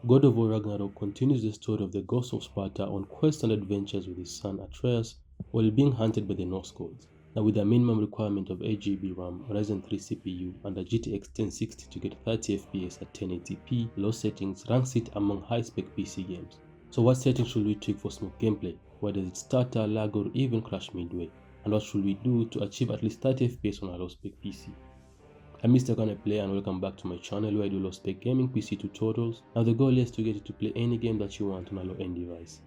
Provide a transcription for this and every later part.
God of War Ragnarok continues the story of the ghost of Sparta on quests and adventures with his son Atreus while being hunted by the Norse gods. Now with a minimum requirement of 8GB RAM, Ryzen 3 CPU and a GTX 1060 to get 30 FPS at 1080p, low settings ranks it among high-spec PC games. So what settings should we tweak for smooth gameplay? Why does it stutter, lag or even crash midway? And what should we do to achieve at least 30 FPS on a low-spec PC? I'm Mr.CanIplay and welcome back to my channel where I do low-spec gaming PC tutorials. Now the goal is to get you to play any game that you want on a low-end device.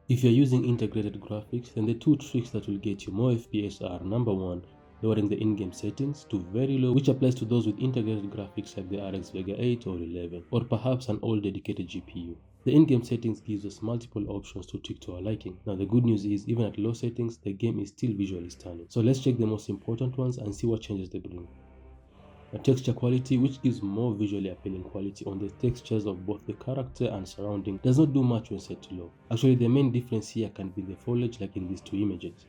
If you're using integrated graphics, then the two tricks that will get you more FPS are: number 1, lowering the in-game settings to very low, which applies to those with integrated graphics like the RX Vega 8 or 11, or perhaps an old dedicated GPU. The in-game settings gives us multiple options to tweak to our liking. Now the good news is, even at low settings, the game is still visually stunning. So let's check the most important ones and see what changes they bring. A texture quality, which gives more visually appealing quality on the textures of both the character and surrounding, does not do much when set to low. Actually, the main difference here can be the foliage, like in these two images.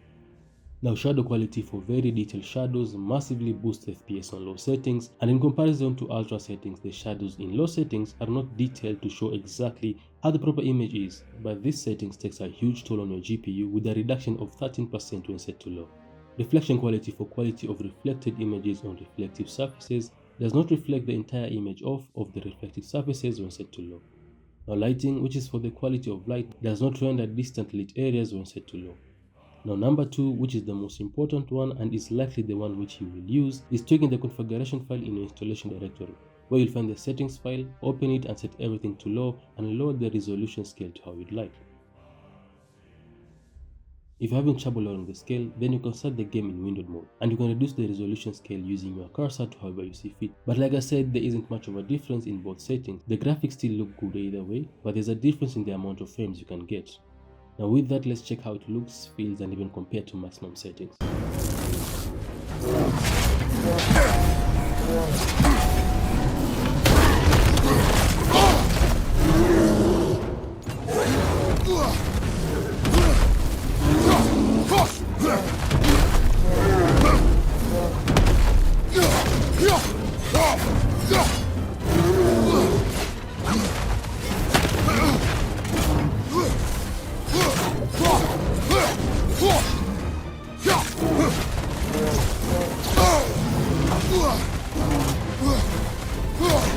Now shadow quality for very detailed shadows massively boosts FPS on low settings, and in comparison to ultra settings, the shadows in low settings are not detailed to show exactly how the proper image is, but these settings takes a huge toll on your GPU with a reduction of 13% when set to low. Reflection quality for quality of reflected images on reflective surfaces does not reflect the entire image of the reflected surfaces when set to low. Now lighting, which is for the quality of light, does not render distant lit areas when set to low. Now number 2, which is the most important one and is likely the one which you will use, is tweaking the configuration file in your installation directory, where you'll find the settings file, open it and set everything to low and lower the resolution scale to how you'd like. If you're having trouble lowering the scale, then you can start the game in windowed mode, and you can reduce the resolution scale using your cursor to however you see fit. But like I said, there isn't much of a difference in both settings. The graphics still look good either way, but there's a difference in the amount of frames you can get. Now with that, let's check how it looks, feels and even compare to maximum settings.